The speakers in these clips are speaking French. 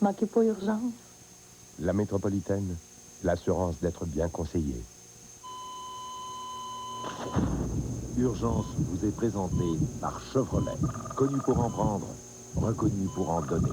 Manquez pas urgence. La métropolitaine, l'assurance d'être bien conseillé. Urgence vous est présentée par Chevrolet. Connu pour en prendre, reconnu pour en donner.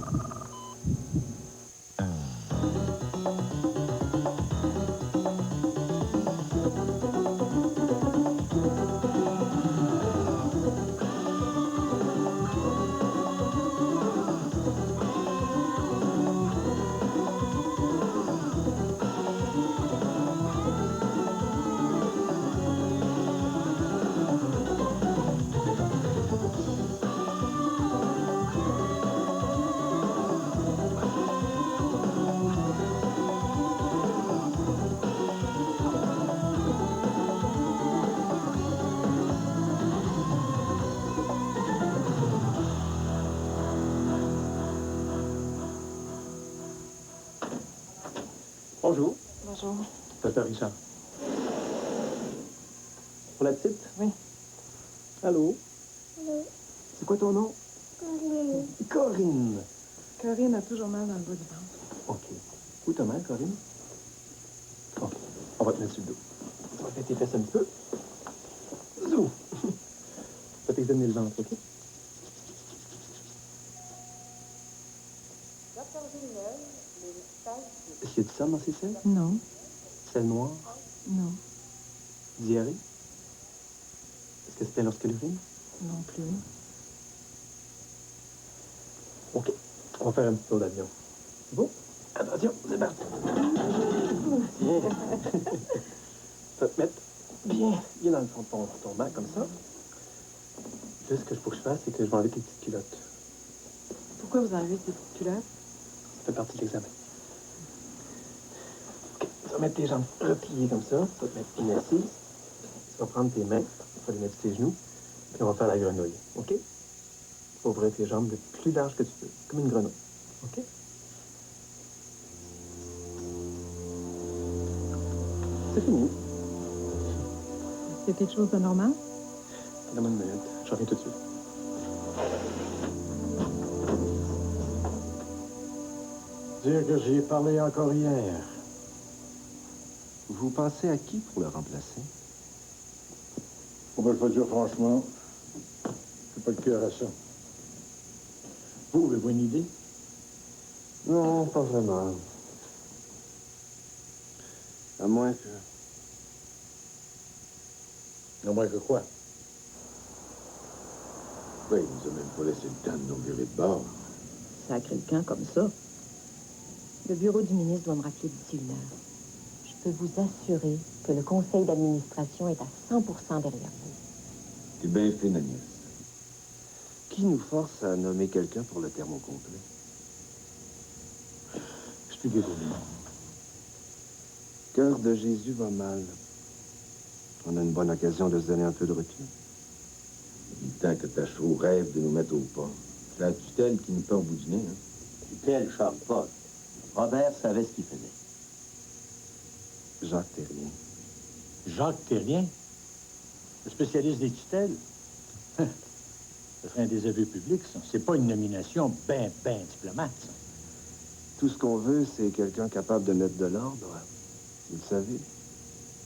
Bonjour. Bonjour. Docteur Richard. Pour la petite? Oui. Allô? Allô? C'est quoi ton nom? Corinne. Corinne. Corinne a toujours mal dans le bas du ventre. OK. Où t'as mal, Corinne? OK. On va te mettre sur le dos. Tu vas faire tes fesses un petit peu. Zou! Ça t'examiner le ventre, OK? Est-ce qu'il y a du sang dans ces selles? Non. Selles noires? Non. Diarrhée? Est-ce que c'était lorsqu'elle urine? Non plus. OK. On va faire un petit tour d'avion. C'est bon? Attention, c'est parti. Bien. Tu vas te mettre bien dans le fond de ton bac, comme ça. Là, ce que je faut que je fasse, c'est que je vais enlever tes petites culottes. Pourquoi vous enlevez ces petites culottes? Ça fait partie de l'examen. OK. Tu vas mettre tes jambes repliées comme ça. Tu vas te mettre une assise. Tu vas prendre tes mains. Tu vas les mettre sur tes genoux. Puis on va faire la grenouille. OK? Tu vas ouvrir tes jambes le plus large que tu peux. Comme une grenouille. OK? C'est fini. C'est quelque chose de normal? Donne-moi une minute. Je reviens tout de suite. Dire que j'y ai parlé encore hier. Vous pensez à qui pour le remplacer? Faut pas le dire franchement. J'ai pas le cœur à ça. Vous avez une idée? Non, pas vraiment. À moins que... À moins que quoi? Oui, il nous a même pas laissé le temps de nous virer de bord. Sacré le camp comme ça. Le bureau du ministre doit me rappeler d'ici 1 heure. Je peux vous assurer que le conseil d'administration est à 100% derrière vous. T'es bien fait, Agnès. Qui nous force à nommer quelqu'un pour le terme au complet? Expliquez-vous. Cœur de Jésus va mal. On a une bonne occasion de se donner un peu de recul. Il est temps que Tachereau rêve de nous mettre au pas. C'est la tutelle qui nous perd au bout du nez, hein? Tutelle, Charles Paul. Robert savait ce qu'il faisait. Jacques Terrien. Jacques Terrien? Le spécialiste des tutelles? Ce serait un désaveu public, ça. C'est pas une nomination ben diplomate, ça. Tout ce qu'on veut, c'est quelqu'un capable de mettre de l'ordre. Vous le savez,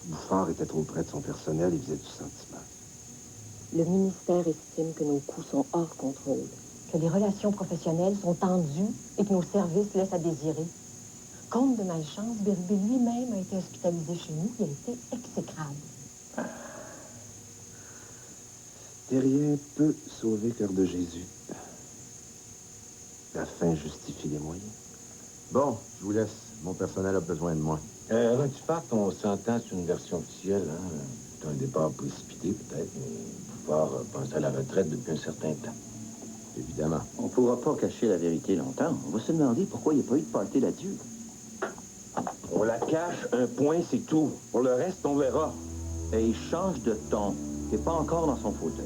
Bouffard était trop près de son personnel, il faisait du sentiment. Le ministère estime que nos coûts sont hors contrôle, que les relations professionnelles sont tendues et que nos services laissent à désirer. Comte de malchance, Bérubé lui-même a été hospitalisé chez nous. Il a été exécrable. Terrien peut sauver Cœur de Jésus. La fin justifie les moyens. Bon, je vous laisse. Mon personnel a besoin de moi. Avant que tu partes, on s'entend sur une version officielle. Hein? C'est un départ précipité, peut-être, mais Bouffard pense à la retraite depuis un certain temps. Évidemment. On ne pourra pas cacher la vérité longtemps. On va se demander pourquoi il n'y a pas eu de party là-dessus. On la cache, un point, c'est tout. Pour le reste, on verra. Et il change de ton. Il n'est pas encore dans son fauteuil.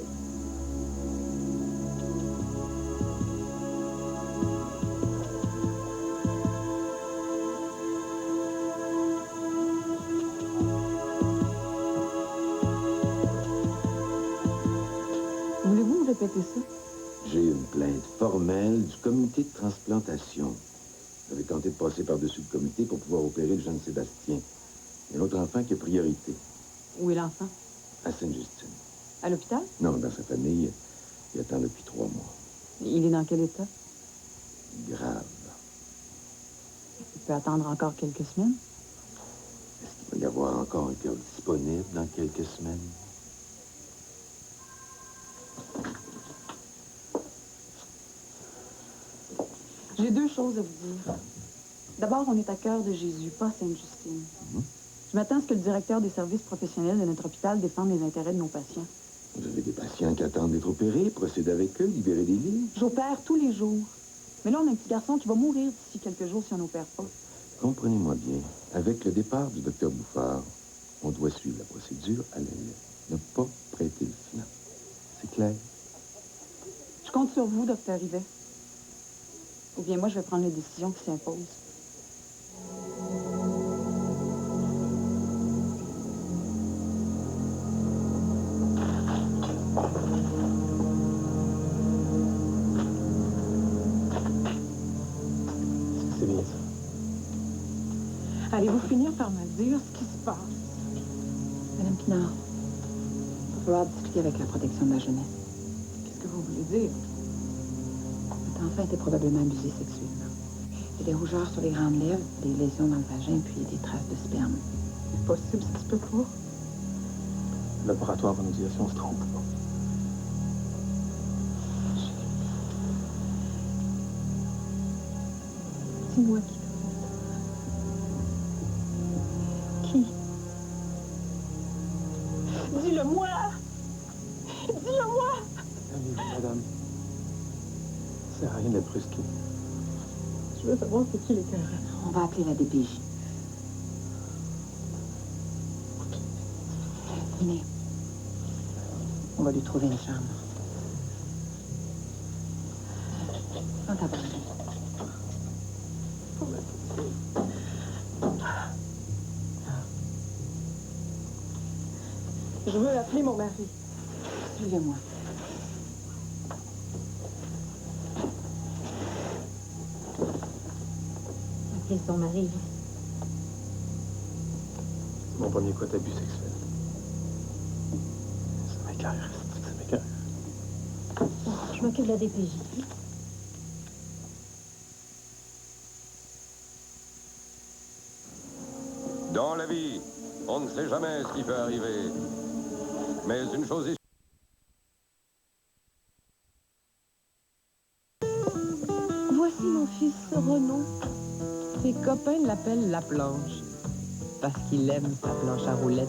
Voulez-vous me répéter ça? J'ai une plainte formelle du comité de transplantation. J'avais tenté de passer par-dessus le comité pour pouvoir opérer le jeune Sébastien. Il y a l'autre enfant qui a priorité, Où est l'enfant? à Sainte-Justine. À l'hôpital? Non, dans sa famille, il attend depuis 3 mois. Il est dans quel état? Grave. Il peut attendre encore quelques semaines. Est-ce qu'il va y avoir encore un cœur disponible dans quelques semaines? J'ai 2 choses à vous dire. D'abord, on est à Cœur de Jésus, pas Sainte-Justine. Je m'attends à ce que le directeur des services professionnels de notre hôpital défende les intérêts de nos patients. Vous avez des patients qui attendent d'être opérés, procédez avec eux, libérez des lits. J'opère tous les jours. Mais là, on a un petit garçon qui va mourir d'ici quelques jours si on n'opère pas. Comprenez-moi bien, avec le départ du docteur Bouffard, on doit suivre la procédure à la lettre. Ne pas prêter le flanc. C'est clair? Je compte sur vous, docteur Rivet. Ou bien moi, je vais prendre les décisions qui s'imposent. C'est bien ça. Allez-vous finir par me dire ce qui se passe? Madame Pinard, il va falloir discuter avec la protection de la jeunesse. Qu'est-ce que vous voulez dire? Cet enfant était probablement abusé sexuellement. Il y a des rougeurs sur les grandes lèvres, des lésions dans le vagin, puis des traces de sperme. C'est possible, ça se peut pas. Le laboratoire va nous dire si on se trompe ou pas. Dis-moi qui? Dis-le-moi! Dis-le-moi! Calmez-vous, madame. Ça sert à rien d'être brusqué. Je veux savoir c'est qui les cœurs. On va appeler la DPJ. Venez. On va lui trouver une chambre. Prends ta balle. Je veux appeler mon mari. Suivez-moi. Appelez son mari. C'est mon premier cas d'abus sexuel. Ça m'écoeure. Ça m'écoeure. Je m'occupe de la DPJ. Dans la vie, on ne sait jamais ce qui peut arriver. Mais une chose est Voici mon fils Renaud. Ses copains l'appellent la planche, parce qu'il aime sa planche à roulettes.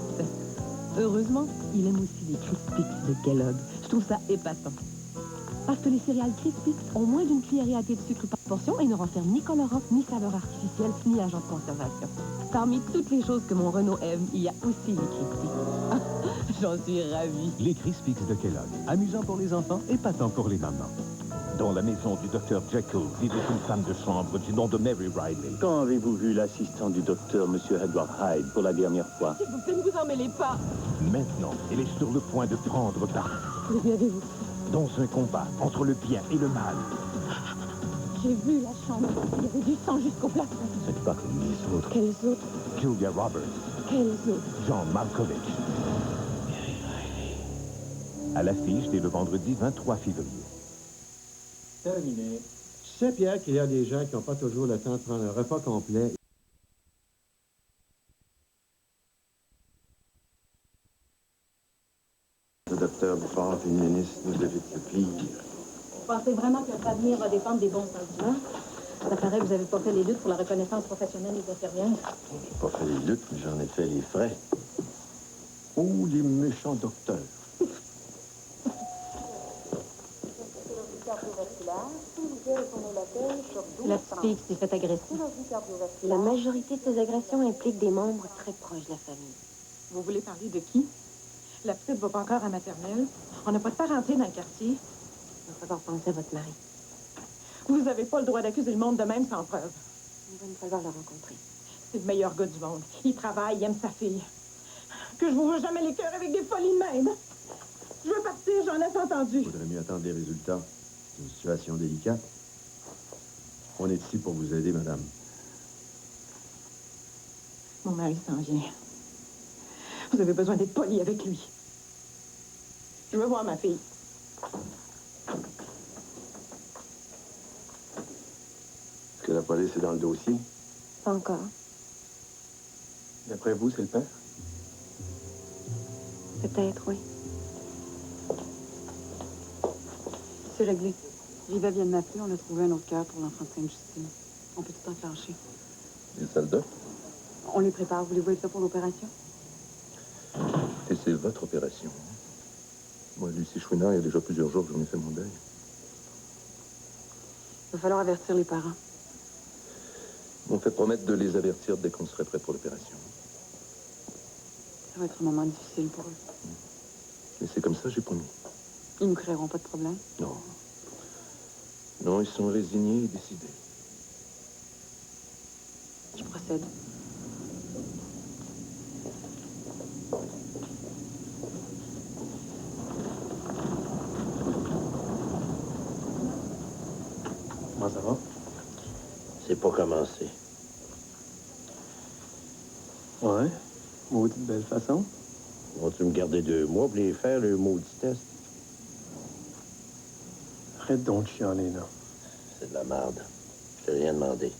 Heureusement, il aime aussi les Crispix de Kellogg. Je trouve ça épatant. Parce que les céréales Crispix ont moins d'une cuillerée à thé de sucre par portion et ne renferment ni colorant, ni saveur artificielle, ni agent de conservation. Parmi toutes les choses que mon Renaud aime, il y a aussi les Crispix. J'en suis ravie. Les Crispix de Kellogg. Amusant pour les enfants, épatant pour les mamans. Dans la maison du docteur Jekyll vivait une femme de chambre du nom de Mary Riley. Quand avez-vous vu l'assistant du docteur, M. Edward Hyde, pour la dernière fois? S'il vous plaît, ne vous en mêlez pas. Maintenant, elle est sur le point de prendre part Combien avez-vous? dans un combat entre le bien et le mal. J'ai vu la chambre. Il y avait du sang jusqu'au plafond. Ce n'est pas comme les autres. Quels autres? Julia Roberts, Quels autres? John Malkovich. À l'affiche dès le vendredi 23 février. Terminé. Tu sais, Pierre, qu'il y a des gens qui n'ont pas toujours le temps de prendre un repas complet. Le docteur Bouffard, féministe, nous évite le pire. Vous pensez vraiment que votre avenir va dépendre des bons sentiments? Ça paraît que vous n'avez pas fait les luttes pour la reconnaissance professionnelle des infirmières. J'ai pas fait les luttes, mais j'en ai fait les frais. Oh, les méchants docteurs. La petite fille qui s'est faite agresser. La majorité de ces agressions impliquent des membres très proches de la famille. Vous voulez parler de qui? La petite va pas encore à maternelle. On n'a pas de parenté dans le quartier. Il va falloir penser à votre mari. Vous n'avez pas le droit d'accuser le monde de même sans preuve. Il va nous falloir le rencontrer. C'est le meilleur gars du monde. Il travaille, il aime sa fille. Que je vous vois jamais les cœurs avec des folies de même. Je veux partir, j'en ai entendu. Il faudrait mieux attendre les résultats. C'est une situation délicate. On est ici pour vous aider, madame. Mon mari s'en vient. Vous avez besoin d'être poli avec lui. Je veux voir ma fille. Est-ce que la police est dans le dossier? Pas encore. D'après vous, c'est le père? Peut-être, oui. C'est réglé. Riva vient de m'appeler, on a trouvé un autre cœur pour l'enfant de Sainte-Justine. On peut tout enclencher. Les soldats? On les prépare. Voulez-vous être là pour l'opération? Et c'est votre opération. Moi, Lucie Chouinard, il y a déjà plusieurs jours que j'en ai fait mon deuil. Il va falloir avertir les parents. Ils m'ont fait promettre de les avertir dès qu'on serait prêt pour l'opération. Ça va être un moment difficile pour eux. Mais c'est comme ça, j'ai promis. Ils ne créeront pas de problème. Non. Non, ils sont résignés et décidés. Je procède. Comment ça va? C'est pas commencé. Ouais. Maudite belle façon. Vas-tu me garder 2 mois pour les faire, le maudit test? Arrête donc de chialer, là. C'est de la merde. Je t'ai rien demandé.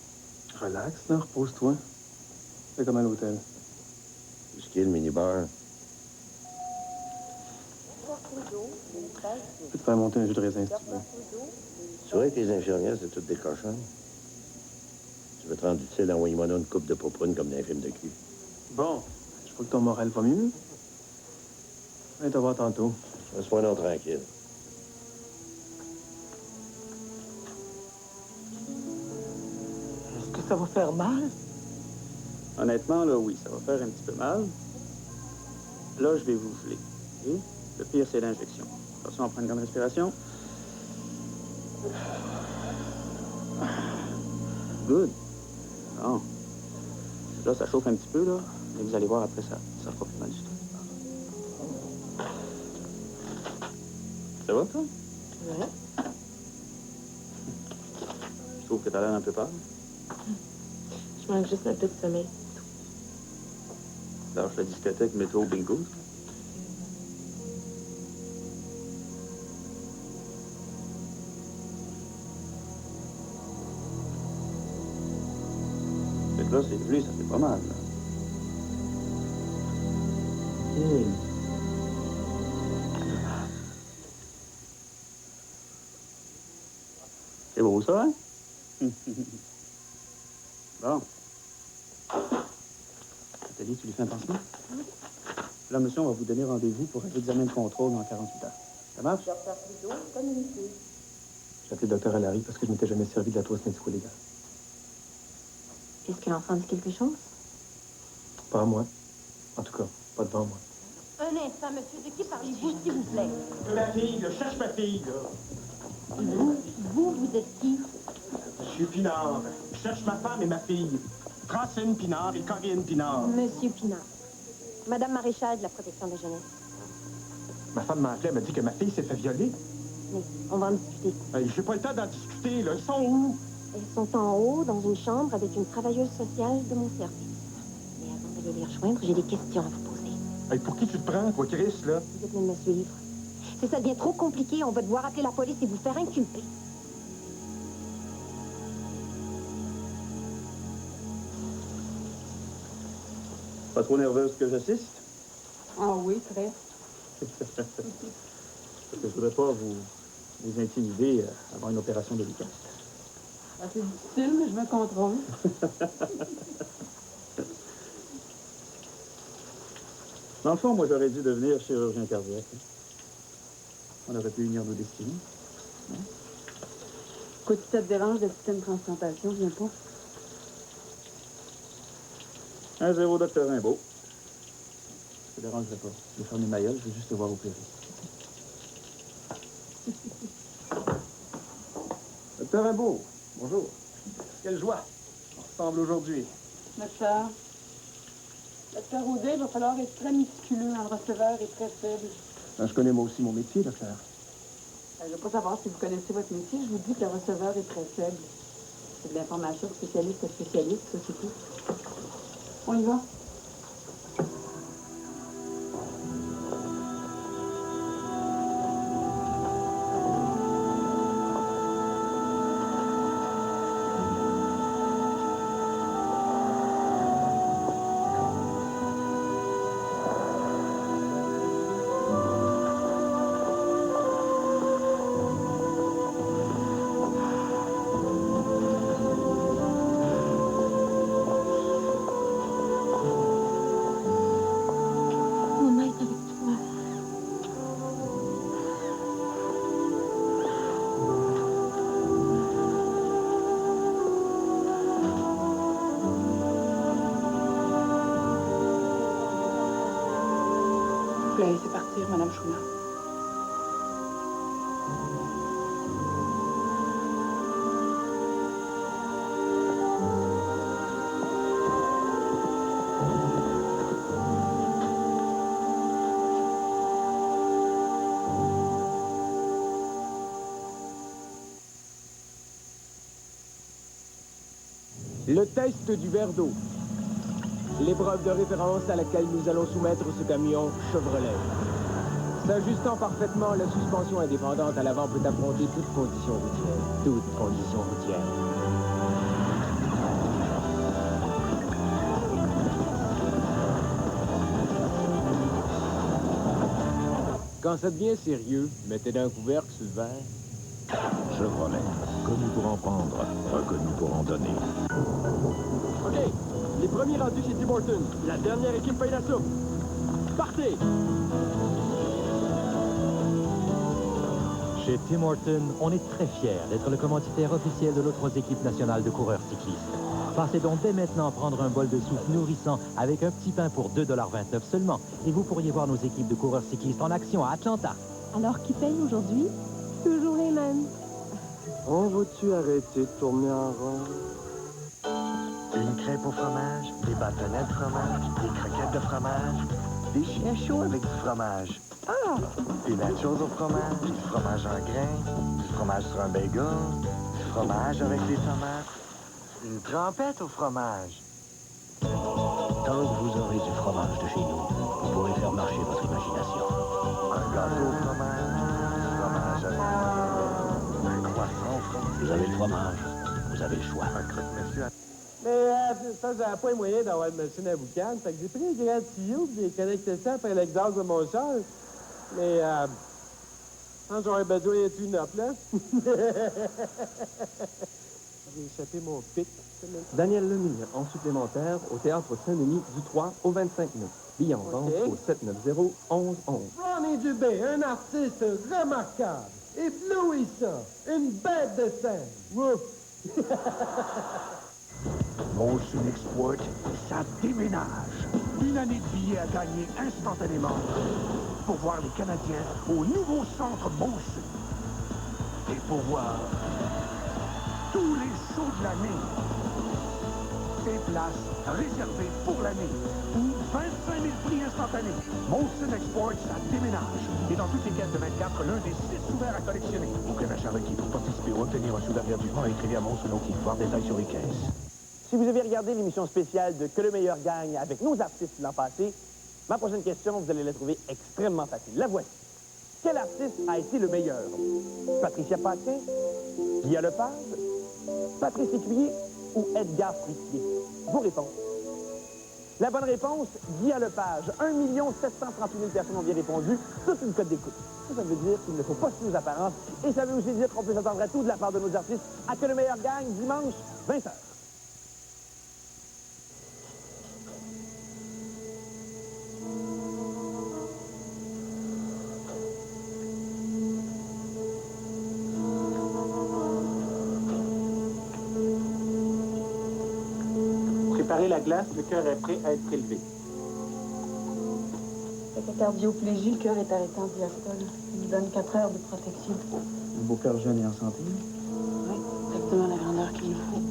Relax, là, repose-toi. C'est comme à l'hôtel. Ce qui est le minibar? Je peux te faire monter un jus de raisin si tu veux. C'est vrai que les infirmières, c'est toutes des cochonnes. Tu veux te rendre utile, envoyer-moi une coupe de poprune comme dans un film de cul. Bon, je crois que ton moral va mieux. Viens te voir tantôt. Laisse-moi non tranquille. Est-ce que ça va faire mal? Honnêtement, là, oui, ça va faire un petit peu mal. Là, je vais vous geler. OK? Le pire, c'est l'injection. Attention, on prend une grande respiration. Good. Bon. Là, ça chauffe un petit peu, là. Et vous allez voir, après, ça fera plus mal du tout. Ça va, toi? Ouais. Je trouve que t'as l'air un peu pâle. Je manque juste un peu de sommeil. Lâche la discothèque, métro, bingo. Fait que là, c'est gelé, ça fait pas mal, là. C'est beau, ça, hein? Bon. Nathalie, tu lui fais un pansement? Là, monsieur, on va vous donner rendez-vous pour un examen de contrôle dans 48 heures. Ça marche? Docteur Trudeau, communiqué. J'ai appelé le docteur Allary parce que je m'étais jamais servi de la trousse médico-légale. Est-ce que l'enfant dit quelque chose? Pas à moi. En tout cas, pas devant moi. Un instant, monsieur. De qui parlez-vous, s'il vous plaît? Ma fille, là, cherche ma fille, là. Vous êtes qui? Monsieur Pinard. Je cherche ma femme et ma fille. Francine Pinard et Corinne Pinard. Monsieur Pinard. Madame Maréchal de la protection de la jeunesse. Ma femme m'a appelé, elle m'a dit que ma fille s'est fait violer. Mais on va en discuter. J'ai pas le temps d'en discuter, là. Ils sont où? Elles sont en haut, dans une chambre, avec une travailleuse sociale de mon service. Mais avant d'aller les rejoindre, j'ai des questions à vous poser. Pour qui tu te prends, toi, Chris, là? Vous êtes venu de me suivre. Si ça devient trop compliqué, on va devoir appeler la police et vous faire inculper. Pas trop nerveuse que j'assiste? Ah oui, très. Parce que je voudrais pas vous intimider avant une opération délicate. Ah, c'est difficile, mais je me contrôle. Dans le fond, moi, j'aurais dû devenir chirurgien cardiaque. Hein. On aurait pu unir nos destinées. Hein? Écoute, si ça te dérange d'assister à une transplantation, viens pas. 1-0, docteur Rimbaud. Ça te dérangerait pas. Je vais fermer ma gueule, je vais juste te voir opérer. Docteur Rimbaud, bonjour. Quelle joie. On ressemble aujourd'hui. Docteur Audet, il va falloir être très méticuleux. Le receveur est très faible. Je connais moi aussi mon métier, docteur. Je ne veux pas savoir si vous connaissez votre métier. Je vous dis que le receveur est très faible. C'est de l'information de spécialiste à spécialiste, ça c'est tout. On y va? Vous la laissez partir, Madame Chouna. Le test du verre d'eau. L'épreuve de référence à laquelle nous allons soumettre ce camion Chevrolet. S'ajustant parfaitement, la suspension indépendante à l'avant peut affronter toute condition routière. Toute condition routière. Quand ça devient sérieux, mettez d'un couvercle sur le verre. Chevrolet, connu pour en prendre, reconnu pour en donner. OK. Les premiers rendus chez Tim Hortons. La dernière équipe paye la soupe. Partez! Chez Tim Hortons, on est très fiers d'être le commanditaire officiel de l'autre équipe nationale de coureurs cyclistes. Passez donc dès maintenant prendre un bol de soupe nourrissant avec un petit pain pour 2,29 $ seulement. Et vous pourriez voir nos équipes de coureurs cyclistes en action à Atlanta. Alors, qui paye aujourd'hui? Toujours les mêmes. On va-tu arrêter de tourner en rond? Une crêpe au fromage, des bâtonnets de fromage, des croquettes de fromage, des chiens chauds avec du fromage. Ah! Des nachos au fromage, du fromage en grains, du fromage sur un bagel, du fromage avec des tomates, une trempette au fromage. Tant que vous aurez du fromage de chez nous, vous pourrez faire marcher votre imagination. Un gâteau au fromage, du fromage avec un croissant au fromage. Vous avez le fromage, vous avez le choix. Un croque-monsieur à... Mais ça, j'avais pas les moyens d'avoir une machine à boucan. Fait que j'ai pris un grand tuyau et j'ai connecté ça après l'exhaust de mon char. Mais quand j'aurais besoin d'être une up, là. J'ai échappé mon pic. Daniel Lemire, en supplémentaire, au Théâtre Saint-Denis du 3 au 25 mai. Billets en vente au 790-1111. Ronnie Dubé, un artiste remarquable, éblouissant, une bête de scène. Ouf! Molson Export, ça déménage. Une année de billets à gagner instantanément pour voir les Canadiens au nouveau centre Molson. Et pour voir tous les shows de l'année. Des places réservées pour l'année ou 25 000 prix instantanés. Molson Export, ça déménage. Et dans toutes les caisses de 24, l'un des 6 ouverts à collectionner. Aucun achat requis pour participer ou obtenir un sous gratuitement. Écrivez à Molson au voir détails sur les caisses. Si vous avez regardé l'émission spéciale de Que le meilleur gagne avec nos artistes l'an passé, ma prochaine question, vous allez la trouver extrêmement facile. La voici. Quel artiste a été le meilleur? Patricia Paquin, Guy Lepage, Patrice Écuyer ou Edgar Fruitier? Vos réponses. La bonne réponse, Guy Lepage. 1 738 000 personnes ont bien répondu. Toute une cote d'écoute. Ça veut dire qu'il ne faut pas se fier aux apparences. Et ça veut aussi dire qu'on peut s'attendre à tout de la part de nos artistes à Que le meilleur gagne dimanche 20h. Préparez la glace, le cœur est prêt à être prélevé. Avec la cardioplégie, le cœur est arrêté en diastole. Il nous donne 4 heures de protection. Un beau cœur jeune et en santé. Oui, exactement la grandeur qu'il nous faut.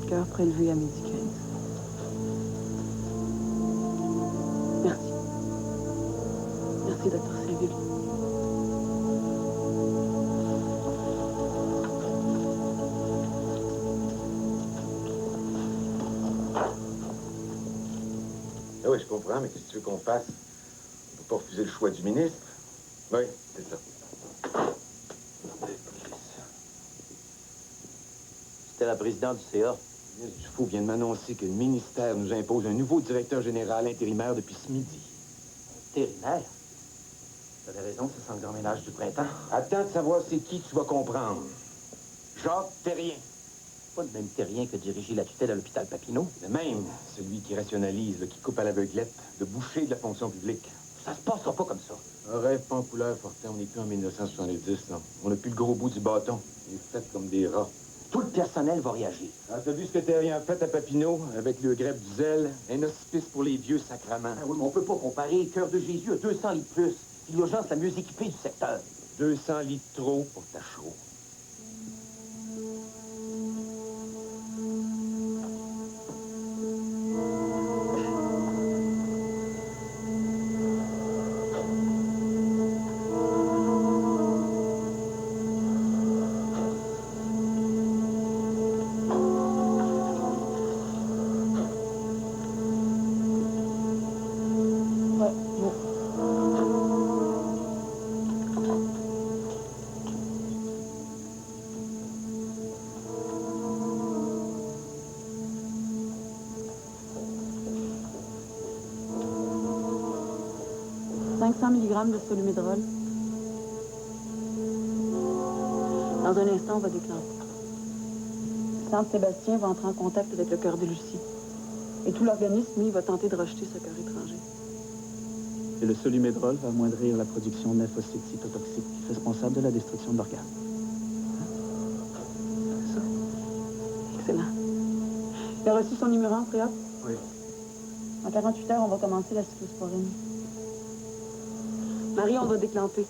Cœur prélevé à midi 15. Merci. Merci, Dr. Saint-Gulli. oui, je comprends, mais qu'est-ce que tu veux qu'on fasse? On peut pas refuser le choix du ministre. Oui, c'est ça. C'était la présidente du CA. Le ministre Dufault vient de m'annoncer que le ministère nous impose un nouveau directeur général intérimaire depuis ce midi. Intérimaire? T'avais raison, ça sent le grand ménage du printemps. Attends de savoir c'est qui tu vas comprendre. Jacques Terrien. Pas le même Terrien que diriger la tutelle à l'hôpital Papineau. Le même, celui qui rationalise, qui coupe à l'aveuglette, le boucher de la fonction publique. Ça se passera pas comme ça. Un rêve pas en couleur, Fortin. On n'est plus en 1970, non. On n'a plus le gros bout du bâton. On est fait comme des rats. Tout le personnel va réagir. Ah, t'as vu ce que Terrien a fait à Papineau, avec le greffe du zèle? Un hospice pour les vieux sacrements. Ah oui, mais on peut pas comparer. Cœur de Jésus a 200 litres plus. C'est l'urgence la mieux équipée du secteur. 200 litres trop pour ta chaux. De Solumédrol. Dans un instant, on va déclencher. Saint-Sébastien va entrer en contact avec le cœur de Lucie. Et tout l'organisme, lui, va tenter de rejeter ce cœur étranger. Et le Solumédrol va amoindrir la production de lymphocytes cytotoxiques responsables de la destruction de l'organe. C'est ça. Excellent. Il a reçu son numéro en préop? Oui. En 48 heures, on va commencer la cyclosporine. Marie, on va déclencher.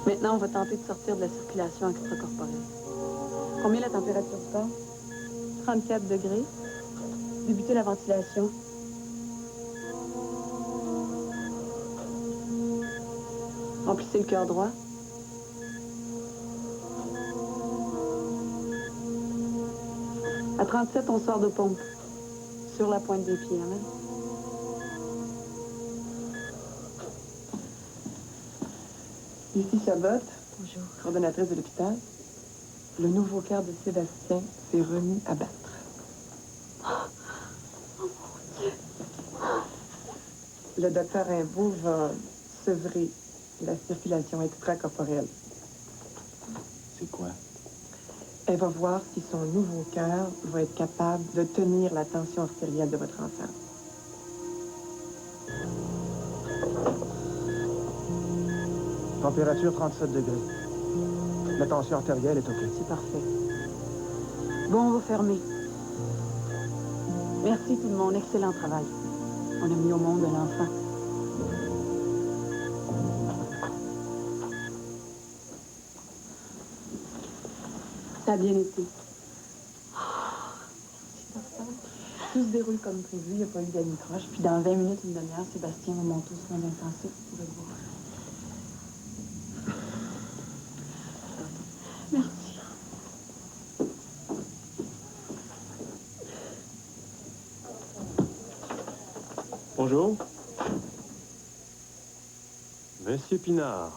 Maintenant, on va tenter de sortir de la circulation extracorporelle. Combien la température du corps? 34 degrés. Débuter la ventilation. Remplissez le cœur droit. À 37, on sort de pompe. Sur la pointe des pieds, hein? Ici Chabot. Bonjour. Coordonnatrice de l'hôpital. Le nouveau cœur de Sébastien s'est remis à battre. Oh mon Dieu! Le docteur Rimbaud va sevrer la circulation extracorporelle. C'est quoi? Elle va voir si son nouveau cœur va être capable de tenir la tension artérielle de votre enfant. Température 37 degrés. La tension artérielle est OK. C'est parfait. Bon, on va fermer. Merci tout le monde. Excellent travail. On a mis au monde un enfant. Ça a bien été. Tout se déroule comme prévu. Il n'y a pas eu d'anicroche. Puis dans 20 minutes, une demi-heure, Sébastien va monter aux soins intensifs. Vous pouvez le voir. Merci. Bonjour. Monsieur Pinard.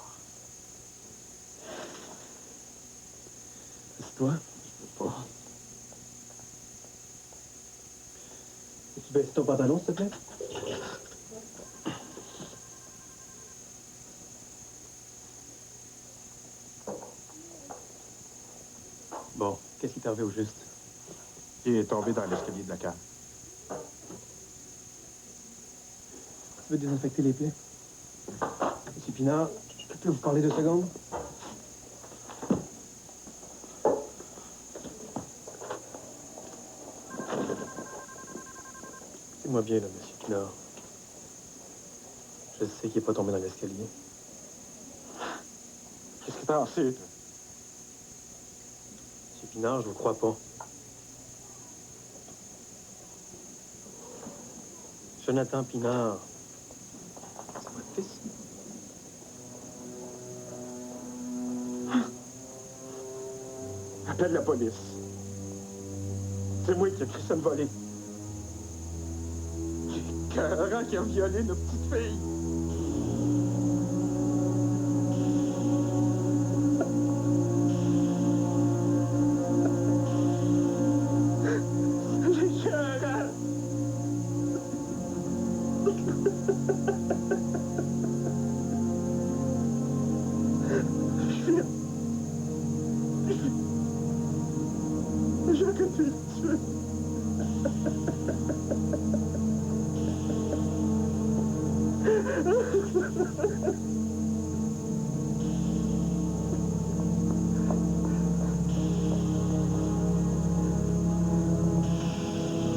C'est toi? Je peux pas. Tu baisses ton pantalon, s'il te plaît? Bon, qu'est-ce qui t'est arrivé au juste? Il est tombé dans l'escalier de la cave. Tu veux désinfecter les plaies? Monsieur Pinard, je peux vous parler 2 secondes? C'est Écoutez-moi bien, là, monsieur Pinard. Je sais qu'il n'est pas tombé dans l'escalier. Qu'est-ce que t'en sais, toi? Monsieur Pinard, je vous crois pas. Jonathan Pinard. C'est votre fils? Appelle la police. C'est moi qui ai pris ça de voler. J'ai Cœurant qui a violé notre petite fille. J'ai Cœurant. J'aurais pu le tuer.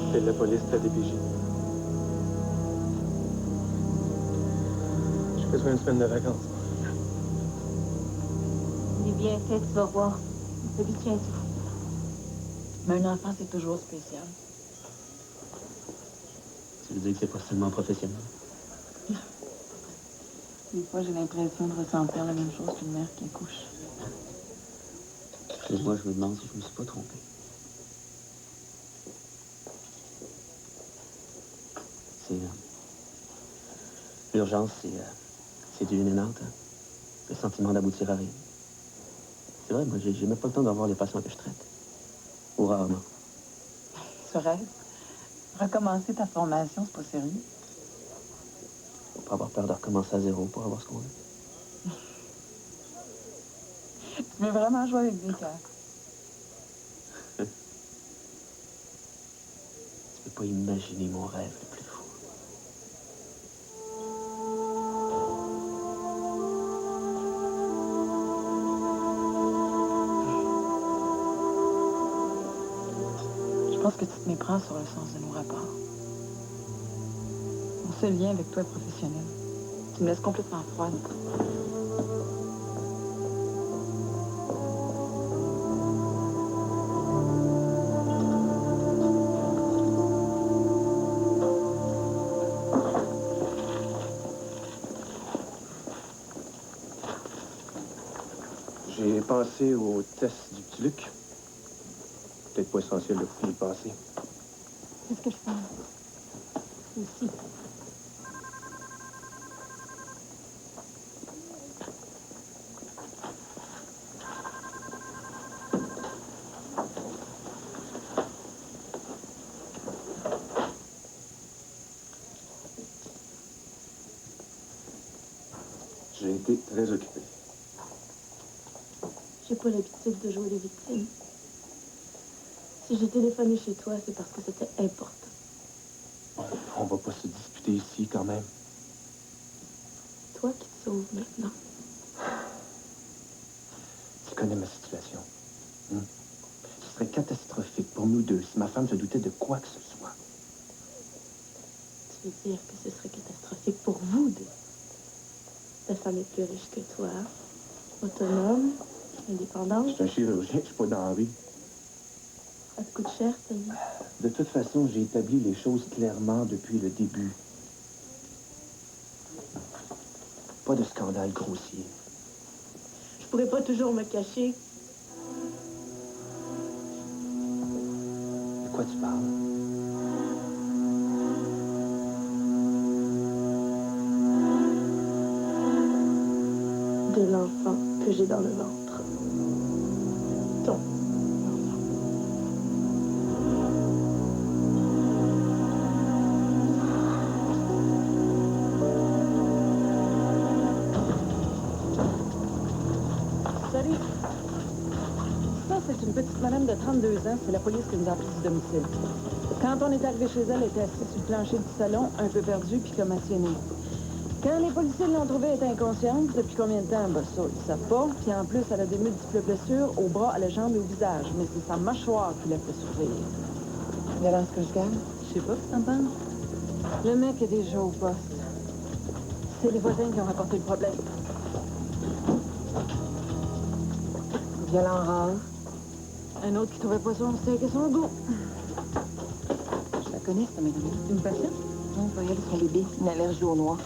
Appelle la police, la DPJ. J'ai besoin d'une semaine de vacances. Il est bien fait, tu vas voir. Habitué à tout. Mais un enfant, c'est toujours spécial. Tu veux dire que c'est pas seulement professionnel? Des fois, j'ai l'impression de ressentir la même chose qu'une mère qui accouche. Et moi, je me demande si je me suis pas trompé. L'urgence, c'est du nénante, hein? Le sentiment d'aboutir à rien. C'est vrai, moi, j'ai même pas le temps de revoir les patients que je traite. Ou rarement. Thérèse, recommencer ta formation, c'est pas sérieux. Faut pas avoir peur de recommencer à zéro pour avoir ce qu'on a. Tu veux vraiment jouer avec des cœurs. Tu peux pas imaginer mon rêve le plus fou. Je pense que tu te méprends sur le sens de nos rapports. Mon seul lien avec toi est professionnel. Tu me laisses complètement froide. J'ai pensé au test du petit Luc. Peut-être pas essentiel de vous y passer. Qu'est-ce que je fais? Aussi. J'ai été très occupé. J'ai pas l'habitude de jouer les victimes. Si j'ai téléphoné chez toi, c'est parce que c'était important. On va pas se disputer ici, quand même. Toi qui te sauves maintenant. Tu connais ma situation. Hein? Ce serait catastrophique pour nous deux si ma femme se doutait de quoi que ce soit. Tu veux dire que ce serait catastrophique pour vous deux? Ta femme est plus riche que toi, autonome, indépendante. Je suis un chirurgien, je suis pas dans la rue. Ça te coûte cher, ta vie. De toute façon, j'ai établi les choses clairement depuis le début. Pas de scandale grossier. Je pourrais pas toujours me cacher. De quoi tu parles? De l'enfant que j'ai dans le ventre. Ton. Salut. Ça, c'est une petite madame de 32 ans. C'est la police qui nous a pris du domicile. Quand on est arrivé chez elle, elle était assise sur le plancher du salon, un peu perdue puis commissionnée. Quand les policiers l'ont trouvée, elle était inconsciente. Depuis combien de temps? Ben ça, ils savent pas. Puis en plus, elle a des multiples blessures au bras, à la jambe et au visage. Mais c'est sa mâchoire qui l'a fait souffrir. Violence conjugale? Je sais pas ce que t'en penses. Le mec est déjà au poste. C'est les voisins qui ont rapporté le problème. Violent rare. Un autre qui trouvait pas son steak et son goût. Je la connais, cette madame. Une patiente? Non, pas elle, son bébé. Une allergie au noir.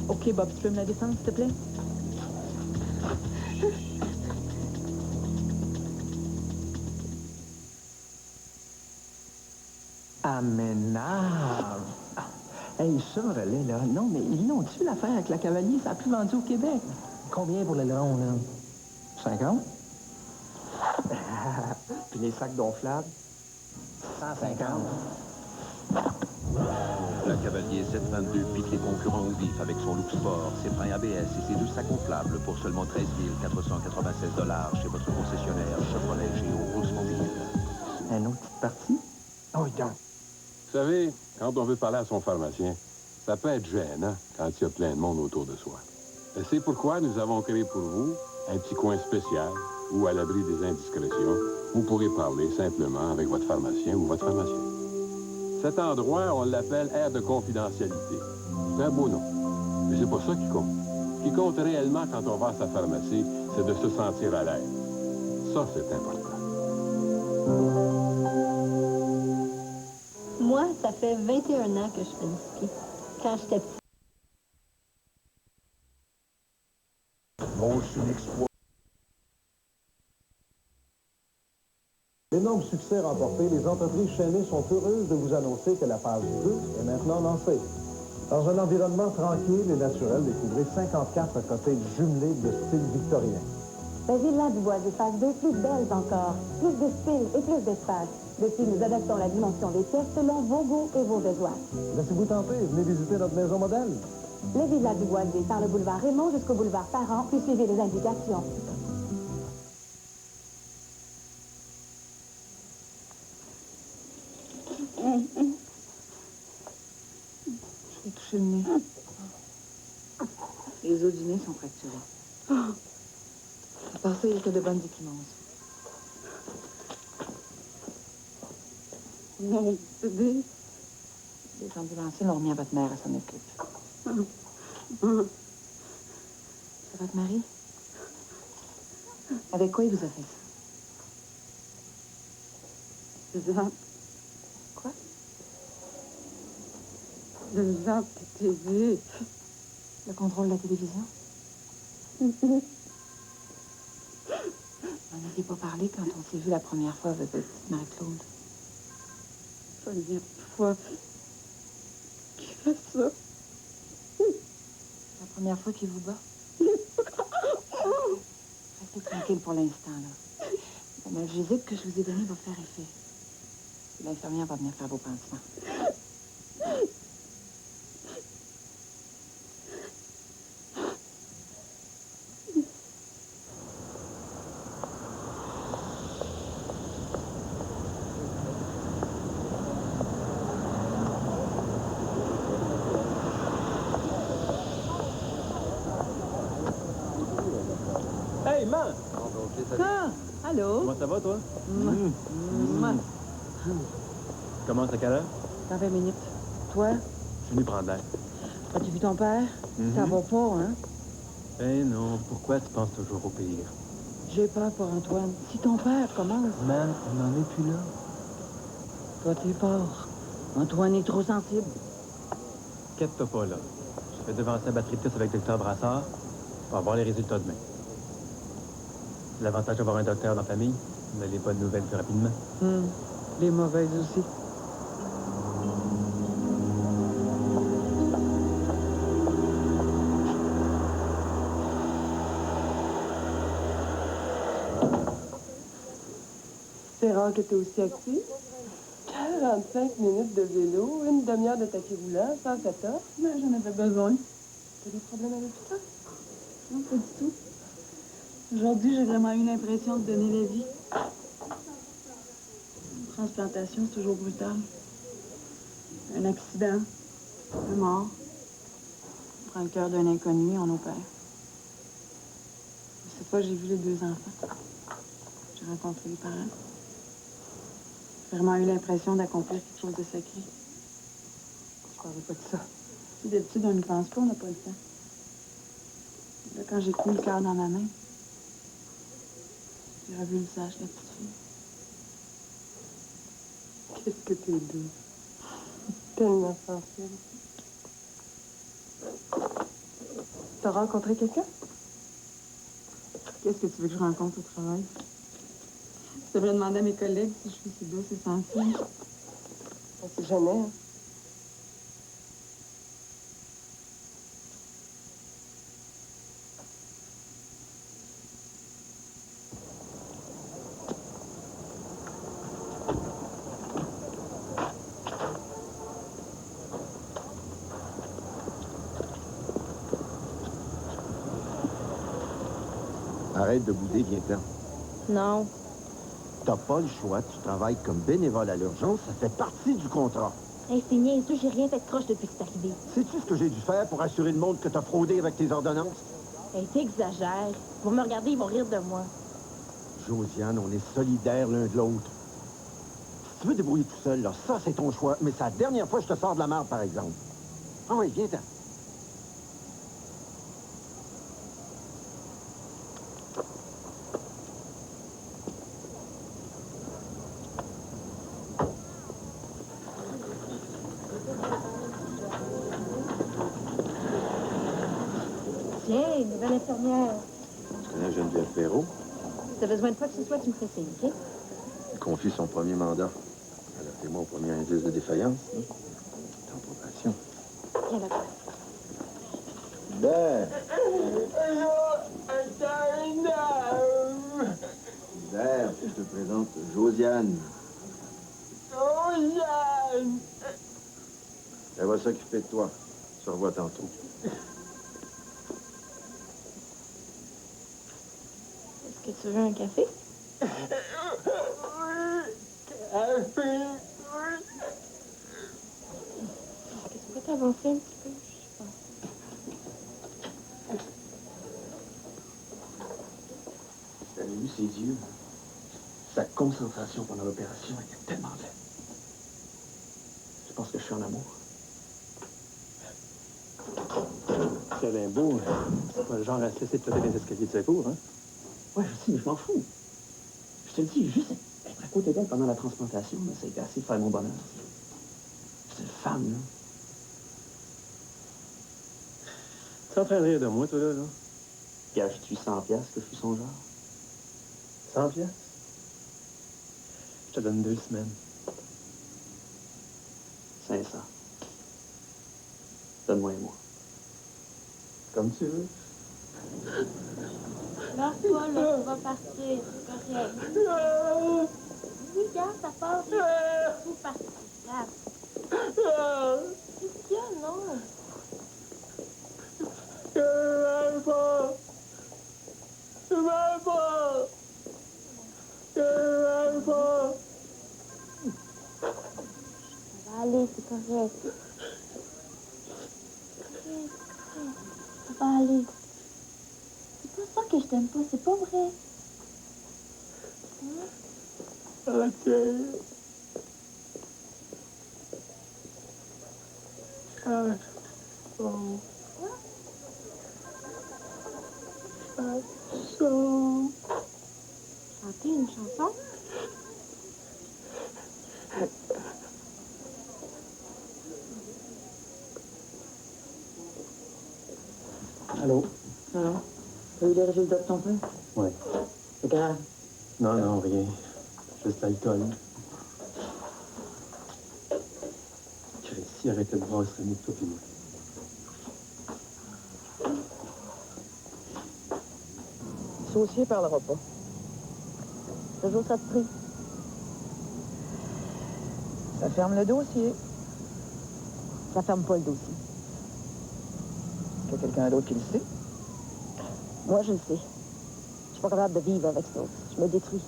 OK, Bob, tu peux me la descendre, s'il te plaît? Amenable. Hey, Chevrolet, là, non, mais ils l'ont-tu l'affaire avec la Cavalier? Ça a plus vendu au Québec. Combien pour l'aileron, là? 50? Puis les sacs gonflables? 150. La Cavalier 722 pique les concurrents au vif avec son look sport, ses freins ABS et ses deux sacs gonflables pour seulement 13 496 $ chez votre concessionnaire Chevrolet Géo Oldsmobile. Un autre petite partie? Oh, oui, donc. Vous savez, quand on veut parler à son pharmacien, ça peut être gênant quand il y a plein de monde autour de soi. Et c'est pourquoi nous avons créé pour vous un petit coin spécial où, à l'abri des indiscrétions, vous pourrez parler simplement avec votre pharmacien ou votre pharmacien. Cet endroit, on l'appelle aire de confidentialité. C'est un beau nom. Mais c'est pas ça qui compte. Ce qui compte réellement quand on va à sa pharmacie, c'est de se sentir à l'aise. Ça, c'est important. Moi, ça fait 21 ans que je fais du ski. Quand j'étais petite. Motion Exploit. L'énorme succès remporté, les entreprises chaînées sont heureuses de vous annoncer que la phase 2 est maintenant lancée. Dans un environnement tranquille et naturel, découvrez 54 cottages jumelés de style victorien. La Villa du Bois des phases 2 plus belles encore, plus de style et plus d'espace. Depuis, nous adaptons la dimension des pièces selon vos goûts et vos besoins. Laissez-vous tenter et venez visiter notre maison modèle. Les Villas du Boisier par le boulevard Raymond jusqu'au boulevard Parent, puis suivez les indications. J'ai touché le nez. Les os du nez sont fracturés. À part ça, il y a que de bonnes échymences. Mon bébé. Les ambulanciers l'ont remis à votre mère, elle s'en occupe. C'est votre mari? Avec quoi il vous a fait ça? Des lampes. Quoi? Des lampes de TV. Le contrôle de la télévision? On n'avait pas parlé quand on s'est vu la première fois avec votre petite Marie-Claude. Première fois qu'il fait ça. La première fois qu'il vous bat? Restez tranquille pour l'instant, là. L'analgésique que je vous ai donné va faire effet. L'infirmière va venir faire vos pansements. Hey, man! Ah! Allô? Comment ça va, toi? Commence à quelle heure? Dans 20 minutes. Toi? Je suis venu prendre l'air. As-tu vu ton père? Ça va pas, hein? Ben non, pourquoi tu penses toujours au pire? J'ai peur pour Antoine. Si ton père commence... Man, on n'en est plus là. Toi, t'es fort. Antoine est trop sensible. Inquiète-toi pas, là. Je vais devancer la batterie de test avec le docteur Brassard. On va voir les résultats demain. L'avantage d'avoir un docteur dans la famille, on a les bonnes nouvelles plus rapidement. Les mauvaises aussi. C'est rare que tu es aussi actif. 45 minutes de vélo, une demi-heure de tapis roulant, 114. Mais j'en avais besoin. T'as des problèmes avec ça? Non, pas du tout. Aujourd'hui, j'ai vraiment eu l'impression de donner la vie. Une transplantation, c'est toujours brutal. Un accident, un mort. On prend le cœur d'un inconnu et on opère. Cette fois, j'ai vu les deux enfants. J'ai rencontré les parents. J'ai vraiment eu l'impression d'accomplir quelque chose de sacré. Je parlais pas de ça. D'habitude, on ne pense pas, on n'a pas le temps. Là, quand j'ai pris le cœur dans ma main, j'ai revu le visage de la petite fille. Qu'est-ce que t'es doux. Tellement sensible. T'as rencontré quelqu'un? Qu'est-ce que tu veux que je rencontre au travail? Je devrais demander à mes collègues si je suis si douce et sensible. On sait jamais, hein? Arrête de bouder, viens-t'en. Non. T'as pas le choix, tu travailles comme bénévole à l'urgence, ça fait partie du contrat. Hey, c'est niaiseux, j'ai rien fait de croche depuis que c'est arrivé. Sais-tu ce que j'ai dû faire pour assurer le monde que t'as fraudé avec tes ordonnances? Hey, t'exagères. Ils vont me regarder, ils vont rire de moi. Josiane, on est solidaires l'un de l'autre. Si tu veux débrouiller tout seul, là, ça, c'est ton choix, mais c'est la dernière fois que je te sors de la merde, par exemple. Ah oui, viens-t'en. Tiens, nouvelle infirmière. Tu connais Geneviève Perrault? Si t'as besoin de quoi que ce soit, tu me fais signe, OK? Il confie son premier mandat. Alertez-moi au premier indice de défaillance. T'es en probation. Viens là. Hubert! Hubert, je te présente Josiane. Josiane! Elle va s'occuper de toi. On se revoit tantôt. Est-ce que tu veux un café? Café! Est-ce que tu peux t'avancer un petit peu? Je sais pas. Si t'avais vu ses yeux, sa concentration pendant l'opération était tellement belle. Je pense que je suis en amour. C'est bien beau. C'est pas le genre à se laisser de les escaliers de secours, hein? Ouais, je sais, mais je m'en fous. Je te le dis, juste être à côté d'elle pendant la transplantation, là, ça a été assez de faire mon bonheur. C'est une femme, là. Tu es en train de rire de moi, toi, là? Gages-tu 100$ que je suis son genre? 100 piastres? Je te donne 2 semaines. 500. Donne-moi un mois. Comme tu veux. Lâche-toi, là, tu vas partir, c'est correct. Oui, regarde, ça passe. Tout parti, regarde. Qu'est-ce qu'il y a, non? Je m'aime pas! Je m'aime pas! Je m'aime pas! Ça va aller, c'est correct. Ça va aller. C'est pas ça que je t'aime pas, c'est pas vrai. Ok. Chanson. Chanson. Chanter une chanson? Allô? Alors, t'as eu les résultats de ton père? Oui. C'est grave. Non, rien. Juste l'alcool. Christy, arrêtez de voir ce de toi et moi. Le saucier parlera pas. Toujours ça de prix. Ça ferme le dossier. Ça ferme pas le dossier. Est-ce qu'il y a quelqu'un d'autre qui le sait? Moi, je le sais. Je suis pas capable de vivre avec ça. Je me détruis.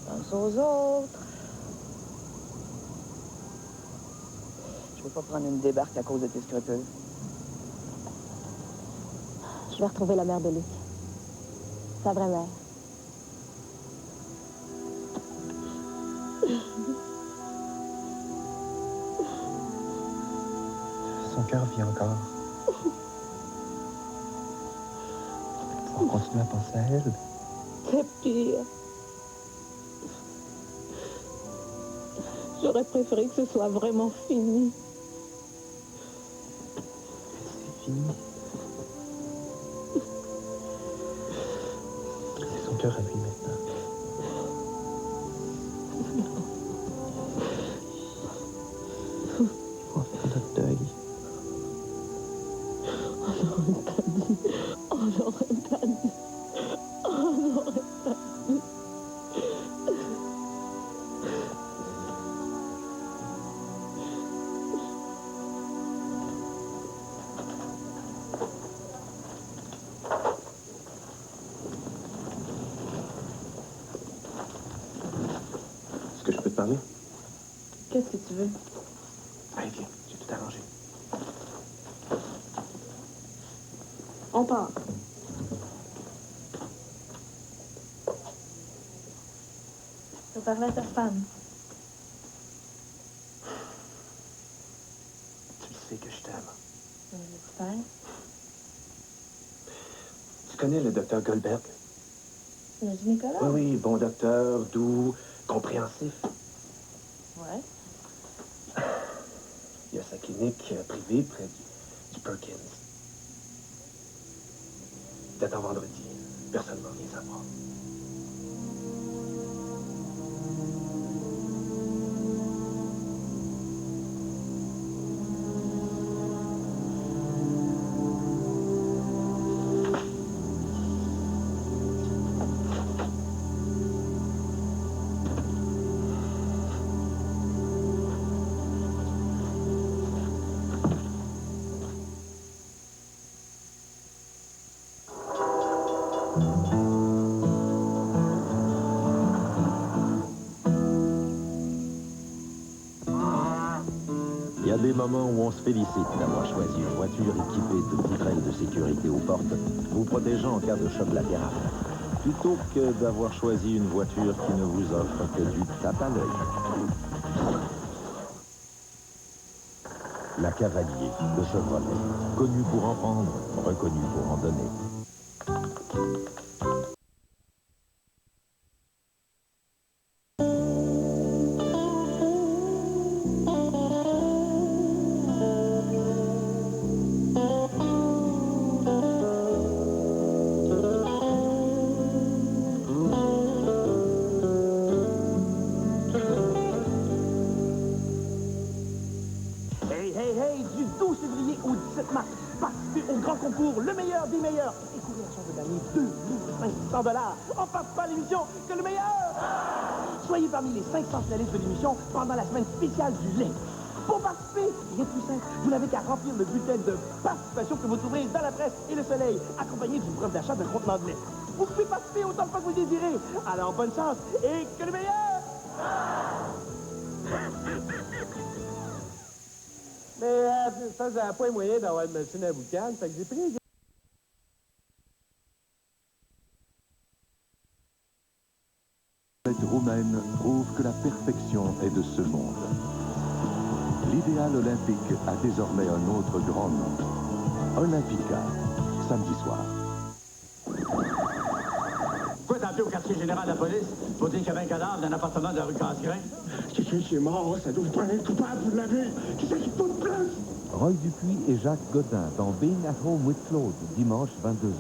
Pense aux autres. Je veux pas prendre une débarque à cause de tes scrupules. Je vais retrouver la mère de Luc. Sa vraie mère. son cœur vit encore. On continue à penser à elle. C'est pire. J'aurais préféré que ce soit vraiment fini. C'est fini. C'est son cœur à lui maintenant. Il faut en faire notre deuil. On n'aurait pas dit. On n'aurait pas dit. On n'aurait pas dit. Est-ce que je peux te parler? Qu'est-ce que tu veux? Allez, viens, j'ai tout arrangé. On part. Tu veux parler à ta femme? Tu sais que je t'aime. J'espère. Tu connais le docteur Goldberg? Le gynécologue? Oui, oui, bon docteur, doux, compréhensif. Ouais. Il a sa clinique privée près du Perkins. Il t'attend vendredi. Personne ne va rien savoir. Il y a des moments où on se félicite d'avoir choisi une voiture équipée de vitrails de sécurité aux portes, vous protégeant en cas de choc latéral, plutôt que d'avoir choisi une voiture qui ne vous offre que du tape à l'œil. La Cavalier de Chevrolet, connue pour en prendre, reconnue pour en donner. Hey, hey, hey, du 12 février au 17 mars, participez au grand concours, le meilleur des meilleurs, et courez la chance de gagner 2500 $. On passe pas à l'émission que le meilleur! Soyez parmi les 500 finalistes de l'émission pendant la semaine spéciale du lait. Pour participer, rien de plus simple, vous n'avez qu'à remplir le bulletin de participation que vous trouverez dans la presse et le soleil, accompagné d'une preuve d'achat d'un contenant de lait. Vous pouvez participer autant de fois que vous désirez. Alors, bonne chance et que le meilleur! Mais ça, j'avais pas les moyens d'avoir une machine à boucan, fait que j'ai pris... Cette romaine prouve que la perfection est de ce monde. L'idéal olympique a désormais un autre grand nom. Olympica, samedi soir. Pourquoi t'as appelé au quartier général de la police pour dire qu'il y avait un cadavre dans un appartement de la rue Casgrain? Quelqu'un qui est mort, ça doit pas être coupable, vous l'avez. Qui c'est qui fout de place? Roy Dupuis et Jacques Godin dans Being at Home with Claude, dimanche 22h.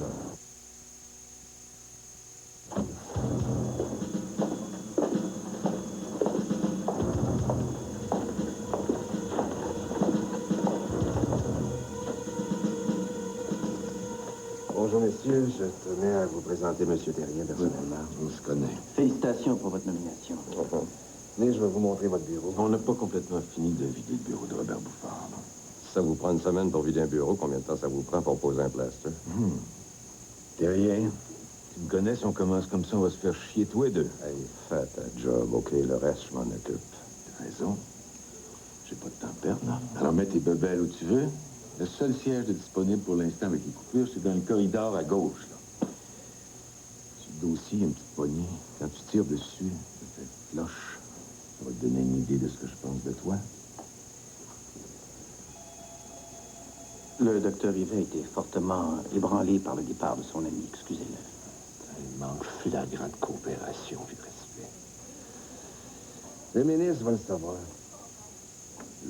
Bonjour, messieurs. Je tenais à vous présenter M. Terrien personnellement. On se connaît. Félicitations pour votre nomination. Mais je vais vous montrer votre bureau. On n'a pas complètement fini de vider le bureau de Robert Bouffard. Non? Si ça vous prend une semaine pour vider un bureau, combien de temps ça vous prend pour poser un plaster? Terrien, tu me connais, si on commence comme ça, on va se faire chier tous les deux. Hey, fais ta job, OK? Le reste, je m'en occupe. T'as raison. J'ai pas de temps à perdre, là. Alors, mets tes bebelles où tu veux. Le seul siège de disponible pour l'instant avec les coupures, c'est dans le corridor à gauche, là. Sur le dossier, il y a une petite poignée. Quand tu tires dessus, ça fait cloche. Ça va te donner une idée de ce que je pense de toi. Le docteur Yvet a été fortement ébranlé par le départ de son ami, excusez-le. Un manque flagrant de coopération et de respect. Le ministre va le savoir.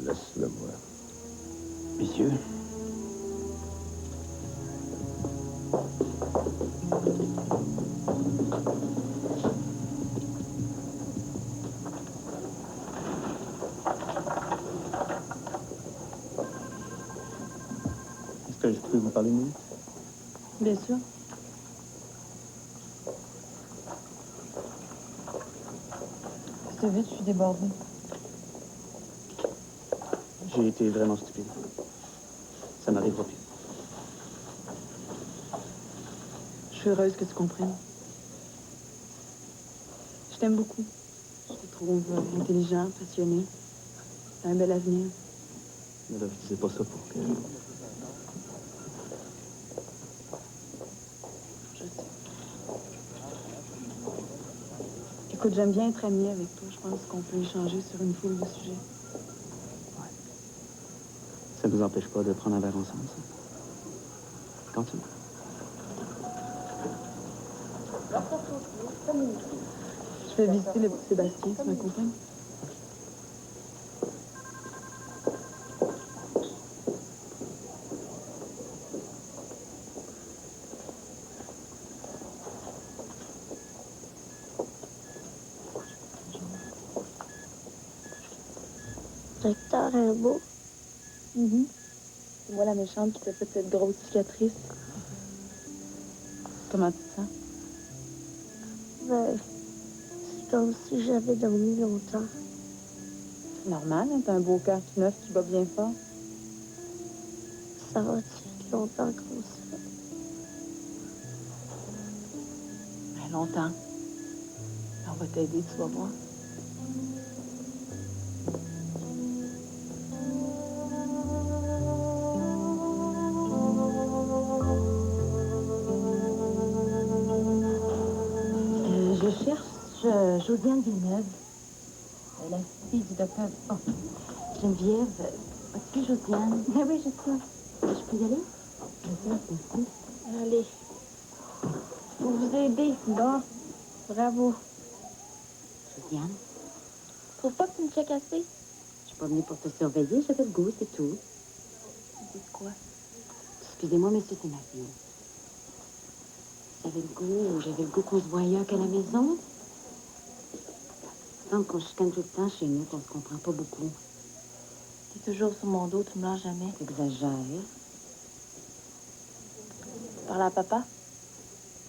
Laisse-le moi. Messieurs. Est-ce que je peux vous parler une minute? Bien sûr. C'est vite, je suis débordée. J'ai été vraiment stupide. Ça m'arrivera plus. Je suis heureuse que tu comprennes. Je t'aime beaucoup. Je te trouve intelligent, passionné. T'as un bel avenir. Mais là, je disais pas ça pour que... Je sais. Écoute, j'aime bien être amie avec toi. Je pense qu'on peut échanger sur une foule de sujets. Ça ne vous empêche pas de prendre un verre ensemble, ça? Continue. Je vais visiter le petit Sébastien, tu m'accompagnes? Docteur Rimbaud. C'est moi la méchante qui t'a fait cette grosse cicatrice. Comment tu te sens? Ben, c'est comme si j'avais dormi longtemps. C'est normal, hein? T'as un beau cœur tout neuf qui bat bien fort. Ça va être longtemps comme ça. Ben, longtemps. On va t'aider, tu vas voir. Je cherche Josiane Villeneuve, la fille du docteur... Oh, Geneviève, as-tu vu Josiane? Ah oui, je sais. Je peux y aller? Merci. Allez. Pour vous aider. Bon. Bravo. Josiane? Trouve pas que tu me fais casser? Je suis pas venue pour te surveiller, j'avais le goût, c'est tout. C'est quoi? Excusez-moi, messieurs, c'est ma fille. J'avais le goût qu'on se voit ailleurs qu'à la maison. Il semble qu'on chicane tout le temps chez nous, qu'on se comprend pas beaucoup. T'es toujours sur mon dos, tu me lâches jamais. T'exagères. Parle à papa?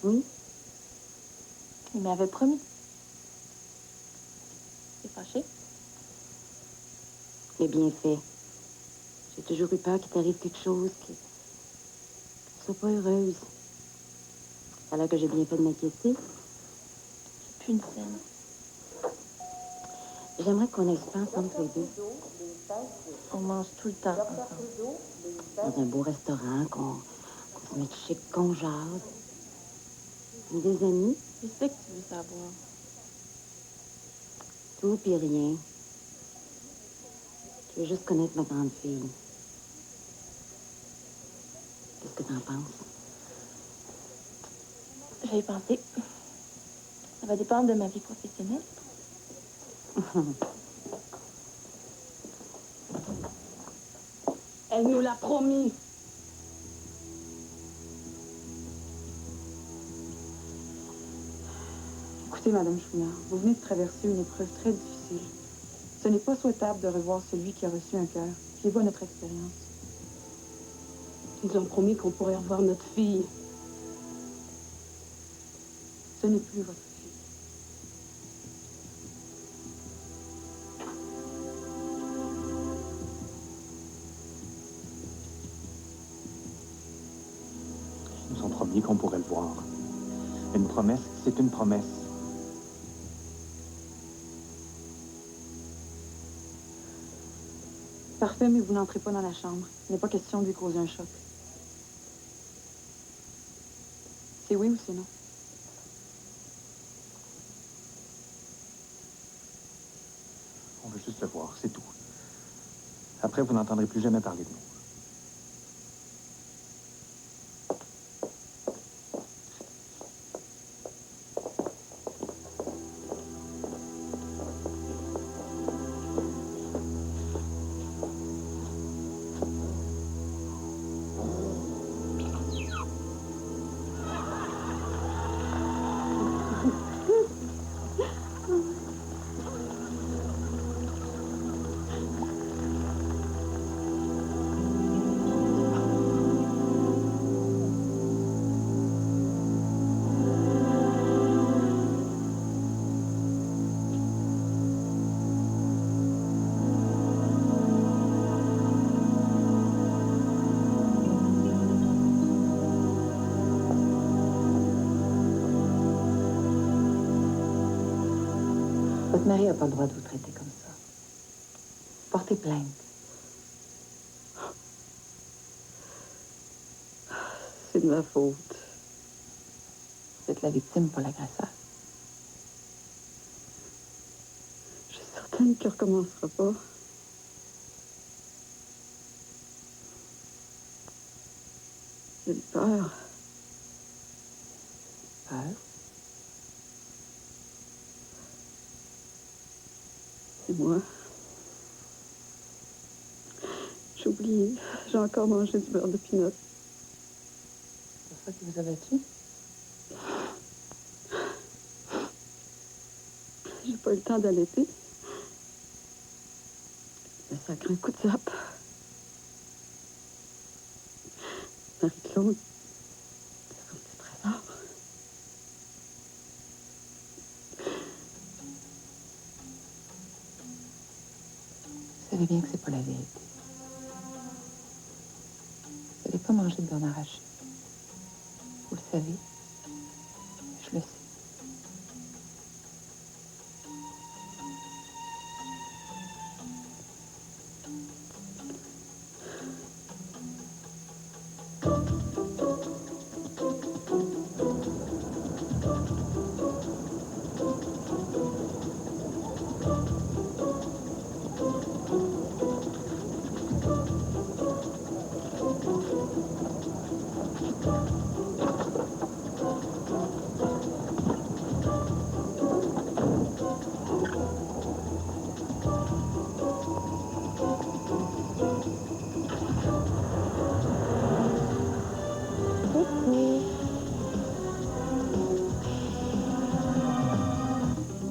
Oui? Il m'avait promis. T'es fâché? Mais bien fait. J'ai toujours eu peur qu'il t'arrive quelque chose, que tu sois pas heureuse. Ça a l'air que j'ai bien fait de m'inquiéter. J'ai plus une scène. J'aimerais qu'on aille pas ensemble tous les deux. On mange tout le temps ensemble. Dans un beau restaurant, qu'on se mette chic, qu'on jase. Des amis. Je sais que tu veux savoir. Tout puis rien. Je veux juste connaître ma grande fille. Qu'est-ce que t'en penses? Je vais y penser. Ça va dépendre de ma vie professionnelle. Elle nous l'a promis. Écoutez, Madame Chouinard, vous venez de traverser une épreuve très difficile. Ce n'est pas souhaitable de revoir celui qui a reçu un cœur. Fiez-vous à notre expérience. Ils ont promis qu'on pourrait revoir notre fille. Ce n'est plus votre fille. Ils nous ont promis qu'on pourrait le voir. Une promesse, c'est une promesse. Parfait, mais vous n'entrez pas dans la chambre. Il n'est pas question de lui causer un choc. C'est oui ou c'est non? On veut juste le voir, c'est tout. Après, vous n'entendrez plus jamais parler de nous. Votre mari n'a pas le droit de vous traiter comme ça. Portez plainte. C'est de ma faute. Vous êtes la victime, pas l'agresseur. Je suis certaine qu'il ne recommencera pas. J'ai peur. Peur? C'est moi. J'ai oublié. J'ai encore mangé du beurre de pinot. C'est ça qui vous avait tué? J'ai pas eu le temps d'allaiter. Le sacré un coup de zappe. Marie-Claude, c'est son petit trésor. Vous savez bien que c'est pas la vérité. Vous n'allez pas manger de beurre arraché. Vous le savez. Je le sais.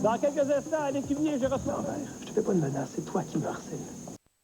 Dans quelques instants, à l'écuvier, je reçois. Non, je te fais pas de menace, c'est toi qui me harcèles.